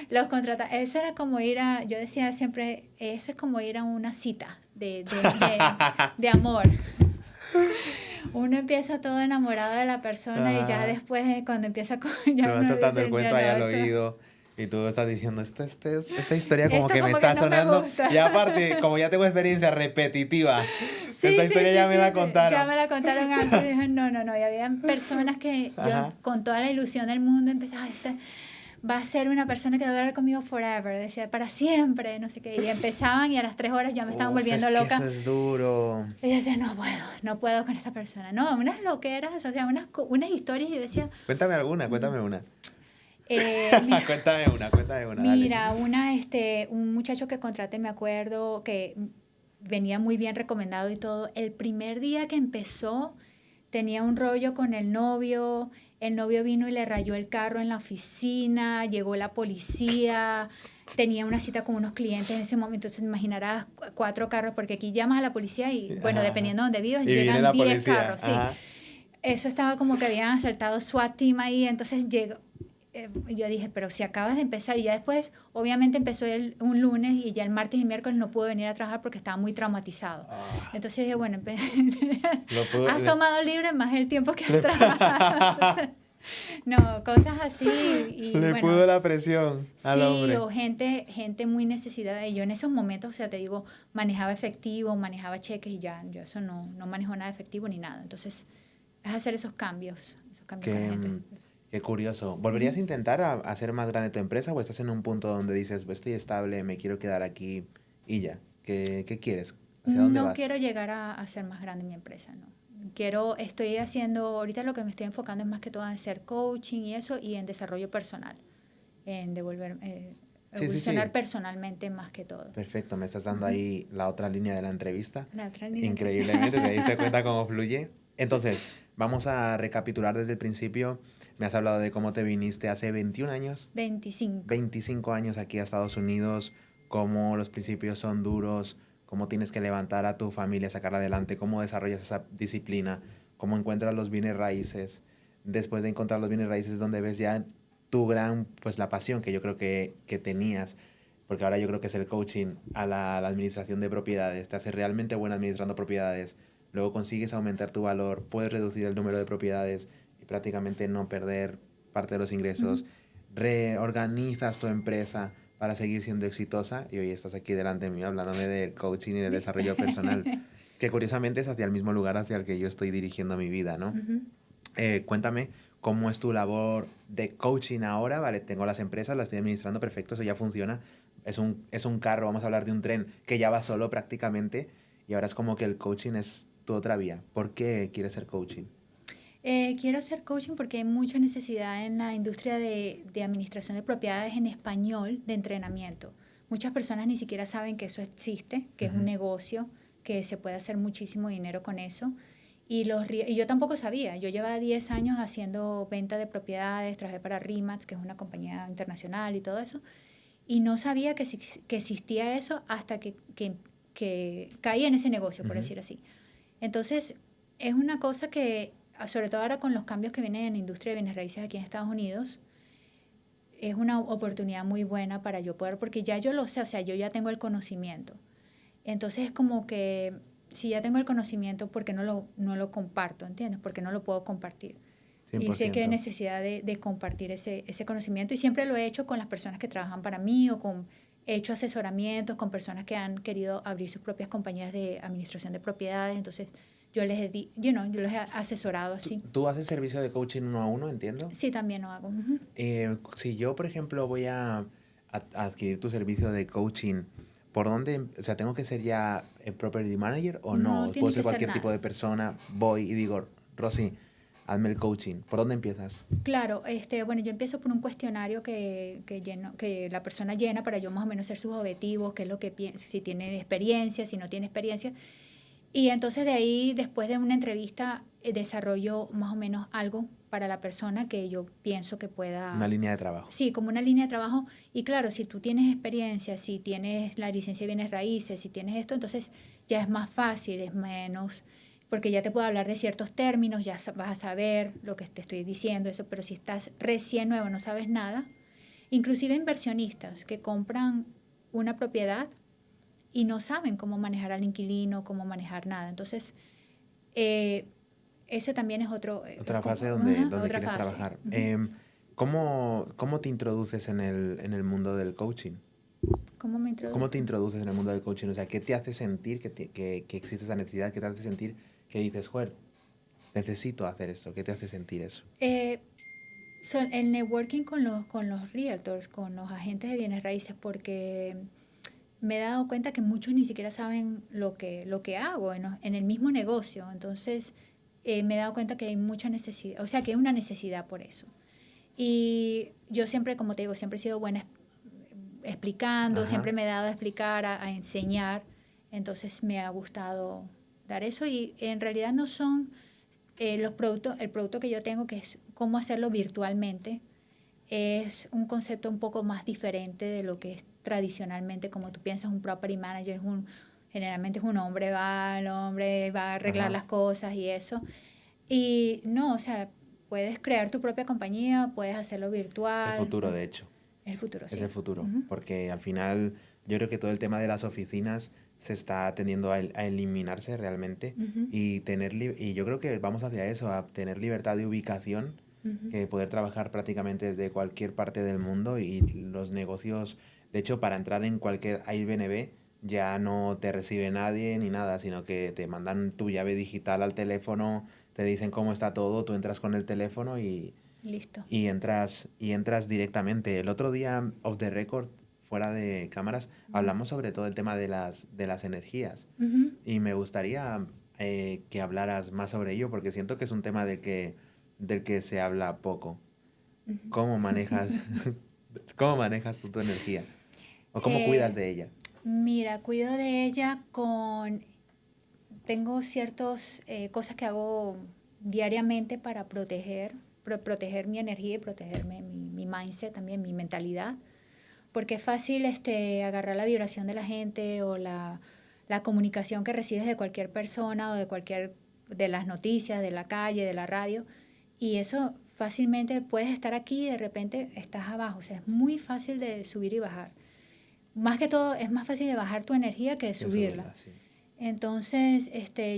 Los contrata. Eso era como yo decía siempre, eso es como ir a una cita de amor. Uno empieza todo enamorado de la persona y ya Ajá. después, cuando empieza con, Te ya van uno soltando el dice, ya cuento ahí no, al esto, oído y tú estás diciendo, esta historia como esto que me como que está no me sonando. gusta. Y aparte, como ya tengo experiencia repetitiva, Sí, esta sí, historia sí, ya me sí, la sí. Ya contaron. me la contaron antes y dije, no, no, no. Y habían personas que yo, Ajá. con toda la ilusión del mundo, empezaba, va a ser una persona que va a durar conmigo forever, decía, para siempre, no sé qué. Y empezaban y a las 3 horas ya me estaban Uf, volviendo es que loca. eso es duro. Y yo decía, no puedo con esta persona. No, unas loqueras, o sea, unas historias. Y yo decía, Cuéntame alguna, cuéntame una. mira, Cuéntame una, dale. un muchacho que contraté, me acuerdo, que venía muy bien recomendado y todo. El primer día que empezó, tenía un rollo con el novio vino y le rayó el carro en la oficina, llegó la policía, tenía una cita con unos clientes en ese momento, entonces imaginarás 4 carros, porque aquí llamas a la policía y, bueno, Ajá, ajá. dependiendo de dónde vivas, Y viene llegan la 10 policía. carros, sí. Ajá. Eso estaba como que habían asaltado SWAT team ahí, entonces llegó. Yo dije, pero si acabas de empezar, y ya después, obviamente empezó un lunes y ya el martes y miércoles no pudo venir a trabajar porque estaba muy traumatizado. Ah, Entonces dije, bueno, lo pudo, has tomado libre más el tiempo que has trabajado. Entonces, no, cosas así y le bueno, pudo la presión al sí, hombre. o gente muy necesitada. Y yo en esos momentos, o sea, te digo, manejaba efectivo, manejaba cheques y ya, yo eso no manejo nada de efectivo ni nada. Entonces, es hacer esos cambios con la Qué, gente. qué curioso. Ujú. ¿Volverías a intentar hacer más grande tu empresa o estás en un punto donde dices, "Pues estoy estable, me quiero quedar aquí y ya"? ¿Qué quieres? ¿Hacia dónde No vas? quiero llegar a hacer más grande mi empresa, no. Estoy haciendo, ahorita lo que me estoy enfocando es más que todo en hacer coaching y eso, y en desarrollo personal, en Sí, sí, evolucionar sí. personalmente más que todo. Perfecto, me estás dando Ujú. ahí la otra línea de la entrevista. La otra línea que... Increíblemente, ¿te diste cuenta cómo fluye? Entonces, vamos a recapitular desde el principio. Me has hablado de cómo te viniste hace 21 años, 25. 25 años aquí a Estados Unidos, cómo los principios son duros, cómo tienes que levantar a tu familia, sacarla adelante, cómo desarrollas esa disciplina, cómo encuentras los bienes raíces. Después de encontrar los bienes raíces es donde ves ya tu gran, pues la pasión que yo creo que tenías, porque ahora yo creo que es el coaching a la administración de propiedades, te hace realmente buena administrando propiedades, luego consigues aumentar tu valor, puedes reducir el número de propiedades y prácticamente no perder parte de los Ujú. ingresos, reorganizas tu empresa para seguir siendo exitosa y hoy estás aquí delante de mí hablándome del coaching y del desarrollo personal, que curiosamente es hacia el mismo lugar hacia el que yo estoy dirigiendo mi vida, ¿no? Ujú. Cuéntame cómo es tu labor de coaching ahora, ¿vale? Tengo las empresas, las estoy administrando perfecto, eso ya funciona. Es un carro, vamos a hablar de un tren que ya va solo prácticamente y ahora es como que el coaching es tu otra vía. ¿Por qué quieres ser coaching? Quiero hacer coaching porque hay mucha necesidad en la industria de administración de propiedades en español de entrenamiento. Muchas personas ni siquiera saben que eso existe, que es un Ujú. negocio, que se puede hacer muchísimo dinero con eso. Y yo tampoco sabía. Yo llevaba 10 años haciendo venta de propiedades, trabajé para RIMAX, que es una compañía internacional y todo eso. Y no sabía que existía eso hasta que caí en ese negocio, por Ujú. decir así. Entonces, es una cosa que, sobre todo ahora con los cambios que vienen en la industria de bienes raíces aquí en Estados Unidos, es una oportunidad muy buena para yo poder, porque ya yo lo sé, o sea, yo ya tengo el conocimiento. Entonces es como que si ya tengo el conocimiento, ¿por qué no lo comparto? ¿Entiendes? Porque no lo puedo compartir. Y sé que hay 100%. necesidad de compartir ese conocimiento y siempre lo he hecho con las personas que trabajan para mí he hecho asesoramientos con personas que han querido abrir sus propias compañías de administración de propiedades. Entonces yo los he asesorado ¿Tú, así. tú haces servicio de coaching uno a uno, entiendo? Sí, también lo hago. Ujú. Si yo, por ejemplo, voy a adquirir tu servicio de coaching, ¿por dónde? O sea, tengo que ser ya property manager o No no? tiene Puedo ser que ser cualquier tipo nada. de persona, voy y digo, Rosy, hazme el coaching. ¿Por dónde empiezas? Claro, bueno, yo empiezo por un cuestionario que la persona llena para yo más o menos hacer sus objetivos, qué es lo que piensa, si tiene experiencia, si no tiene experiencia. Y entonces de ahí, después de una entrevista, desarrollo más o menos algo para la persona que yo pienso que Una pueda, línea de trabajo. sí, como una línea de trabajo. Y claro, si tú tienes experiencia, si tienes la licencia de bienes raíces, si tienes esto, entonces ya es más fácil, es menos, porque ya te puedo hablar de ciertos términos, ya vas a saber lo que te estoy diciendo, eso, pero si estás recién nuevo, no sabes nada, inclusive inversionistas que compran una propiedad y no saben cómo manejar al inquilino, cómo manejar nada. Entonces, eh, ese también es otro, Otra fase ajá, donde otra quieres fase. trabajar. Ujú. ¿Cómo te introduces en el mundo del coaching? ¿Cómo me ¿Cómo te introduzco? introduces en el mundo del coaching? O sea, ¿qué te hace sentir que existe esa necesidad? ¿Qué te hace sentir que dices, joder, necesito hacer esto? ¿Qué te hace sentir eso? Eh, el networking con los realtors, con los agentes de bienes raíces, porque me he dado cuenta que muchos ni siquiera saben lo que hago en el mismo negocio. Entonces, me he dado cuenta que hay mucha necesidad, o sea, que hay una necesidad por eso. Y yo siempre, como te digo, siempre he sido buena explicando, Ajá. siempre me he dado a explicar, a enseñar. Entonces, me ha gustado dar eso. Y en realidad no son los productos, el producto que yo tengo, que es cómo hacerlo virtualmente, es un concepto un poco más diferente de lo que es tradicionalmente, como tú piensas, un property manager, generalmente es un hombre, el hombre va a arreglar Ajá. las cosas y eso. Y no, o sea, puedes crear tu propia compañía, puedes hacerlo Es el virtual, futuro, de hecho. es el futuro, Es el sí. futuro. Ujú, Porque al final yo creo que todo el tema de las oficinas se está tendiendo a eliminarse realmente ujú, y yo creo que vamos hacia eso, a tener libertad de ubicación, ujú. que poder trabajar prácticamente desde cualquier parte del mundo y los negocios, de hecho, para entrar en cualquier Airbnb ya no te recibe nadie ni nada, sino que te mandan tu llave digital al teléfono, te dicen cómo está todo, tú entras con el teléfono Listo. y entras directamente. El otro día, off the record, fuera de cámaras, Ujú, hablamos sobre todo el tema de las energías. ujú, Y me gustaría que hablaras más sobre ello, porque siento que es un tema del que se habla poco. ujú. ¿Cómo manejas, cómo manejas tú tu energía? ¿O cómo cuidas Eh, de ella? Mira, cuido de ella tengo ciertas cosas que hago diariamente para proteger mi energía y protegerme mi mindset también, mi mentalidad, porque es fácil agarrar la vibración de la gente o la comunicación que recibes de cualquier persona o de las noticias, de la calle, de la radio, y eso fácilmente puedes estar aquí y de repente estás abajo, o sea, es muy fácil de subir y bajar. Más que todo, es más fácil de bajar tu energía que de Eso es subirla. verdad, sí. Entonces,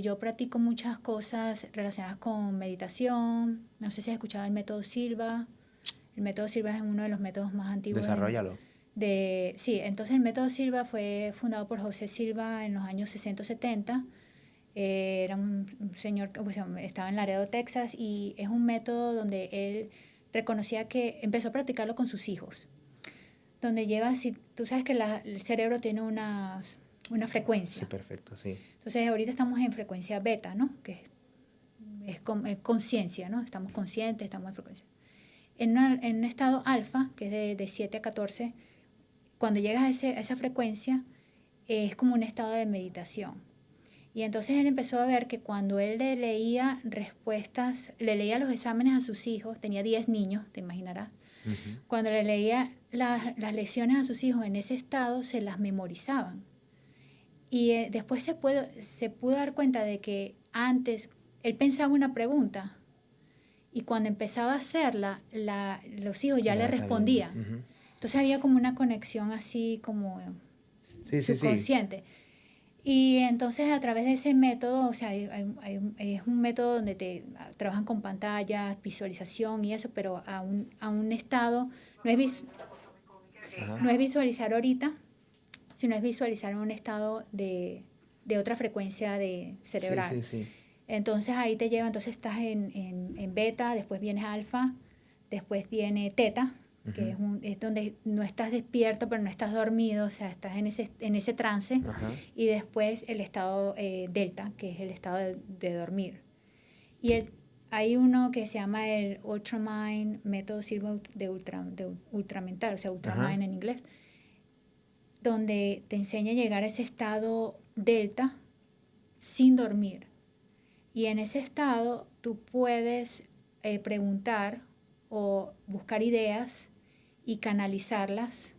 yo practico muchas cosas relacionadas con meditación. No sé si has escuchado el método Silva. El método Silva es uno de los métodos más antiguos Desarrollalo. sí, entonces el método Silva fue fundado por José Silva en los años 60-70. Era un señor que pues, estaba en Laredo, Texas, y es un método donde él reconocía que empezó a practicarlo con sus hijos. Donde lleva, si tú sabes que el cerebro tiene una Sí, frecuencia. perfecto, sí. Entonces ahorita estamos en frecuencia beta, ¿no? Que es conciencia, ¿no? Estamos conscientes, estamos en frecuencia. En un estado alfa, que es de 7 a 14, cuando llegas a esa frecuencia, es como un estado de meditación. Y entonces él empezó a ver que cuando él le leía respuestas, le leía los exámenes a sus hijos, tenía 10 niños, te imaginarás, Ujú. cuando le leía las lecciones a sus hijos en ese estado, se las memorizaban. Y después se pudo dar cuenta de que antes él pensaba una pregunta y cuando empezaba a hacerla, los hijos ya Ya le la sabían. respondían. Ujú. Entonces había como una conexión así como Sí, sí, sí. subconsciente. Y entonces a través de ese método, o sea, es un método donde trabajan con pantallas, visualización y eso, pero a un estado, no es, Ajá. no es visualizar ahorita, sino es visualizar en un estado de otra frecuencia Sí, cerebral. sí, sí. Entonces ahí te lleva, entonces estás en beta, después viene alfa, después viene teta, que Ujú. es donde no estás despierto, pero no estás dormido, o sea, estás en ese trance. Ajá. Y después el estado delta, que es el estado de dormir. Y hay uno que se llama el Ultramind, método Silva de ultramental, o sea, Ajá. Ultramind en inglés, donde te enseña a llegar a ese estado delta sin dormir. Y en ese estado tú puedes preguntar o buscar ideas y canalizarlas.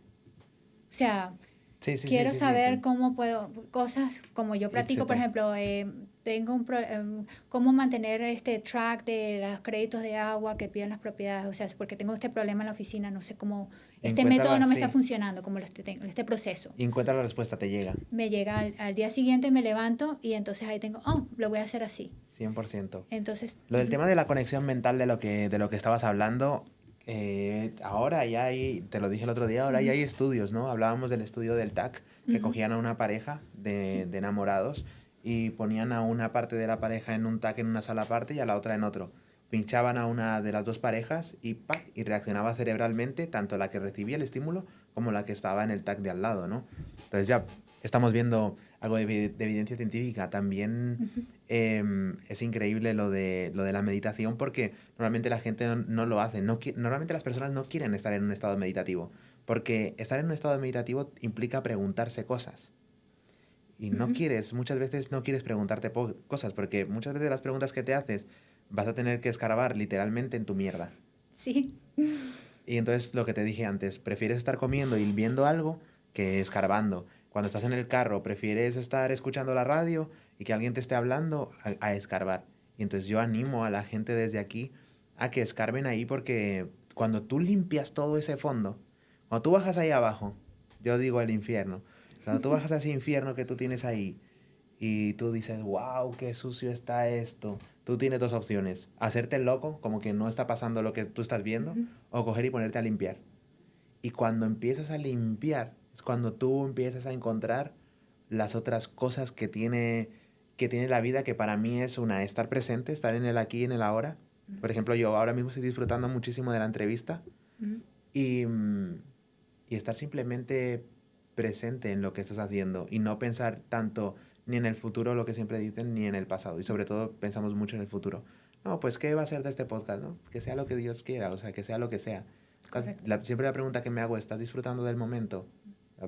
O sea, Sí, sí, sí, quiero sí, sí. saber cómo puedo, cosas como yo practico, por Etcétera. ejemplo, tengo cómo mantener este track de los créditos de agua que piden las propiedades, o sea, es porque tengo este problema en la oficina, no sé cómo, este método no me está Sí. funcionando como este proceso. Y encuentra la respuesta, te llega. Me llega al día siguiente, me levanto y entonces ahí tengo, oh, lo voy a hacer así. 100%. Entonces, Lo del tema de la conexión mental de lo que estabas hablando, ahora ya hay, te lo dije el otro día, ahora ya hay estudios, ¿no? Hablábamos del estudio del TAC, que cogían a una pareja sí, de enamorados y ponían a una parte de la pareja en un TAC en una sala aparte y a la otra en otro. Pinchaban a una de las dos parejas y ¡pac! Y reaccionaba cerebralmente tanto la que recibía el estímulo como la que estaba en el TAC de al lado, ¿no? Entonces ya estamos viendo algo de evidencia científica. También es increíble lo de la meditación porque normalmente la gente no lo hace. Normalmente las personas no quieren estar en un estado meditativo porque estar en un estado meditativo implica preguntarse cosas. Y no quieres, muchas veces no quieres preguntarte cosas porque muchas veces las preguntas que te haces vas a tener que escarbar literalmente en tu mierda. sí, Y entonces lo que te dije antes, prefieres estar comiendo y viendo algo que escarbando. Cuando estás en el carro, prefieres estar escuchando la radio y que alguien te esté hablando a escarbar. Y entonces yo animo a la gente desde aquí a que escarben ahí porque cuando tú limpias todo ese fondo, cuando tú bajas ahí abajo, yo digo el infierno, cuando tú bajas a ese infierno que tú tienes ahí y tú dices, wow, qué sucio está esto. Tú tienes dos opciones, hacerte el loco, como que no está pasando lo que tú estás viendo, o coger y ponerte a limpiar. Y cuando empiezas a limpiar, es cuando tú empiezas a encontrar las otras cosas que tiene la vida, que para mí es una, estar presente, estar en el aquí y en el ahora. Por ejemplo, yo ahora mismo estoy disfrutando muchísimo de la entrevista y, y estar simplemente presente en lo que estás haciendo y no pensar tanto ni en el futuro, lo que siempre dicen, ni en el pasado. Y sobre todo pensamos mucho en el futuro. No, pues ¿qué va a ser de este podcast? ¿No? Que sea lo que Dios quiera, o sea, que sea lo que sea. correcto. Siempre la pregunta que me hago, ¿estás disfrutando del momento?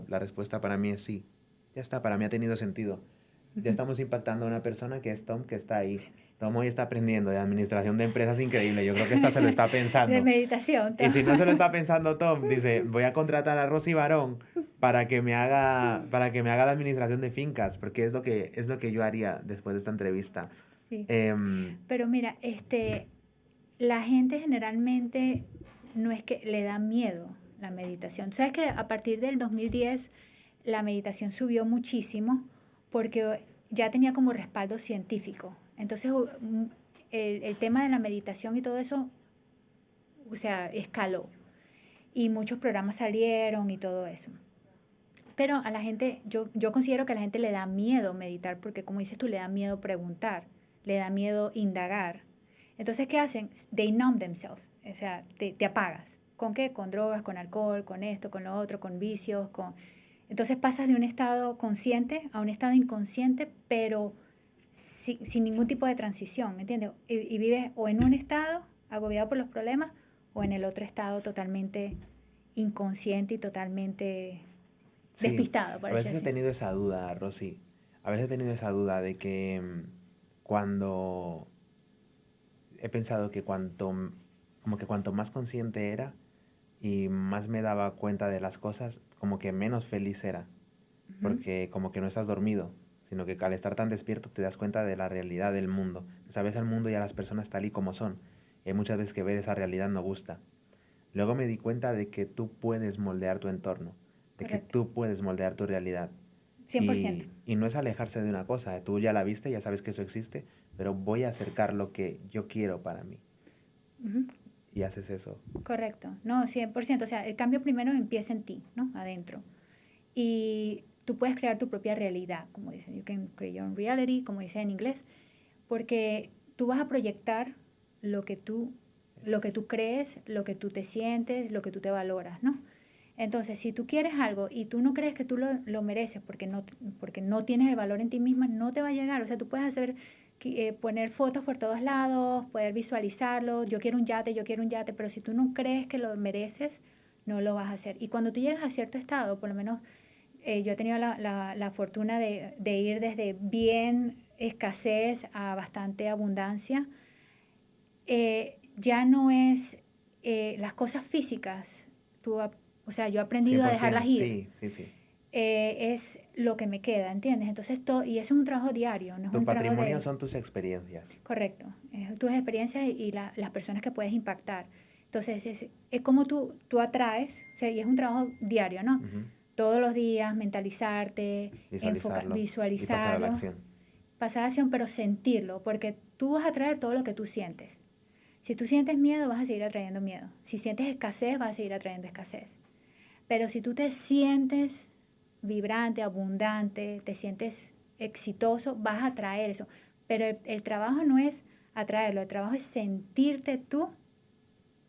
La respuesta para mí es sí. Ya está, para mí ha tenido sentido. Ya estamos impactando a una persona que es Tom, que está ahí. Tom hoy está aprendiendo de administración de empresas increíble. Yo creo que esta se lo está De pensando. meditación, Y todo. si no se lo está pensando Tom, dice, voy a contratar a Rosy Barón para que me haga la administración de fincas, porque es lo que yo haría después de esta entrevista. Sí. Em, Pero mira, la gente generalmente no es que le da miedo la meditación. ¿Sabes que a partir del 2010 la meditación subió muchísimo porque ya tenía como respaldo científico? Entonces el tema de la meditación y todo eso, o sea, escaló. Y muchos programas salieron y todo eso. Pero a la gente, yo considero que a la gente le da miedo meditar porque como dices tú, le da miedo preguntar, le da miedo indagar. Entonces, ¿qué hacen? They numb themselves, o sea, te apagas. ¿Con qué? Con drogas, con alcohol, con esto, con lo otro, con vicios, con... Entonces pasas de un estado consciente a un estado inconsciente, pero sin ningún tipo de transición, ¿me entiendes? Y vives o en un estado agobiado por los problemas o en el otro estado totalmente inconsciente y totalmente sí, despistado, a parece veces he así. tenido esa duda, Rosy. A veces he tenido esa duda de que cuando he pensado que como que cuanto más consciente era y más me daba cuenta de las cosas, como que menos feliz era. Ujú, Porque como que no estás dormido, sino que al estar tan despierto te das cuenta de la realidad del mundo. O sea, ves al mundo y a las personas tal y como son. Y hay muchas veces que ver esa realidad no gusta. Luego me di cuenta de que tú puedes moldear tu entorno, de que correcto, tú puedes moldear tu realidad. 100%. Y no es alejarse de una cosa, tú ya la viste, ya sabes que eso existe, pero voy a acercar lo que yo quiero para mí. Ujú, Y haces eso. correcto, no, 100%. O sea, el cambio primero empieza en ti, ¿no? Adentro. Y tú puedes crear tu propia realidad, como dicen, you can create your own reality, como dice en inglés, porque tú vas a proyectar lo que tú lo que tú crees, lo que tú te sientes, lo que tú te valoras, ¿no? Entonces, si tú quieres algo y tú no crees que tú lo mereces porque no tienes el valor en ti misma, no te va a llegar. O sea, tú puedes hacer, poner fotos por todos lados, poder visualizarlo, yo quiero un yate, pero si tú no crees que lo mereces, no lo vas a hacer. Y cuando tú llegas a cierto estado, por lo menos yo he tenido la fortuna de ir desde bien escasez a bastante abundancia, ya no es las cosas físicas, o sea, yo he aprendido a dejarlas 100%, ir, sí, sí, sí. es lo que me queda, ¿entiendes? Entonces, y eso es un trabajo diario, no es Tu un trabajo patrimonio de... son tus experiencias. Correcto, tus experiencias y las personas que puedes impactar. Entonces, es como tú atraes, o sea, y es un trabajo diario, ¿no? Ujú. Todos los días, mentalizarte, Visualizarlo y pasar a la visualizarlo, acción. pasar a acción, pero sentirlo, porque tú vas a atraer todo lo que tú sientes. Si tú sientes miedo, vas a seguir atrayendo miedo. Si sientes escasez, vas a seguir atrayendo escasez. Pero si tú te sientes vibrante, abundante, te sientes exitoso, vas a atraer eso. Pero el trabajo no es atraerlo, el trabajo es sentirte tú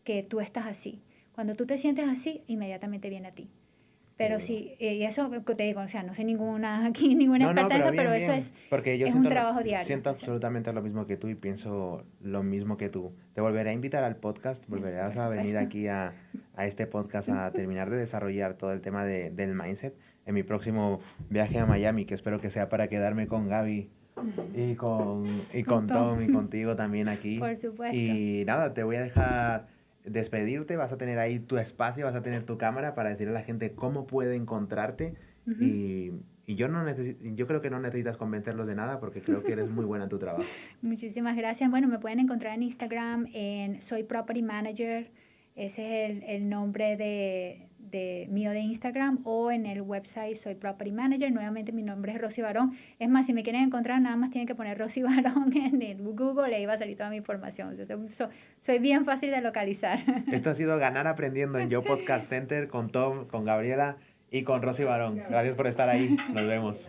que tú estás así. Cuando tú te sientes así, inmediatamente viene a ti. Qué Pero duro. sí, y eso que te digo, o sea, no soy ninguna aquí, ninguna No, no, experta en pero eso, pero bien, eso bien. Porque yo es un siento, trabajo diario siento hacer. absolutamente lo mismo que tú y pienso lo mismo que tú. Te volveré a invitar al podcast, volverás Por a venir supuesto. aquí a este podcast a terminar de desarrollar todo el tema del mindset en mi próximo viaje a Miami, que espero que sea para quedarme con Gaby y Con con Tom, Tom y contigo también aquí. por supuesto. Y nada, te voy a dejar despedirte, vas a tener ahí tu espacio, vas a tener tu cámara para decirle a la gente cómo puede encontrarte Ujú. y, yo creo que no necesitas convencerlos de nada porque creo que eres muy buena en tu trabajo. Muchísimas gracias. Bueno, me pueden encontrar en Instagram en Soy Property Manager. Ese es el nombre mío de Instagram o en el website Soy Property Manager. Nuevamente mi nombre es Rosy Barón. Es más, si me quieren encontrar, nada más tienen que poner Rosy Barón en el Google y ahí va a salir toda mi información. O sea, soy bien fácil de localizar. Esto ha sido Ganar Aprendiendo en Yo Podcast Center con Tom, con Gabriela y con Rosy Barón. Gracias por estar ahí. Nos vemos.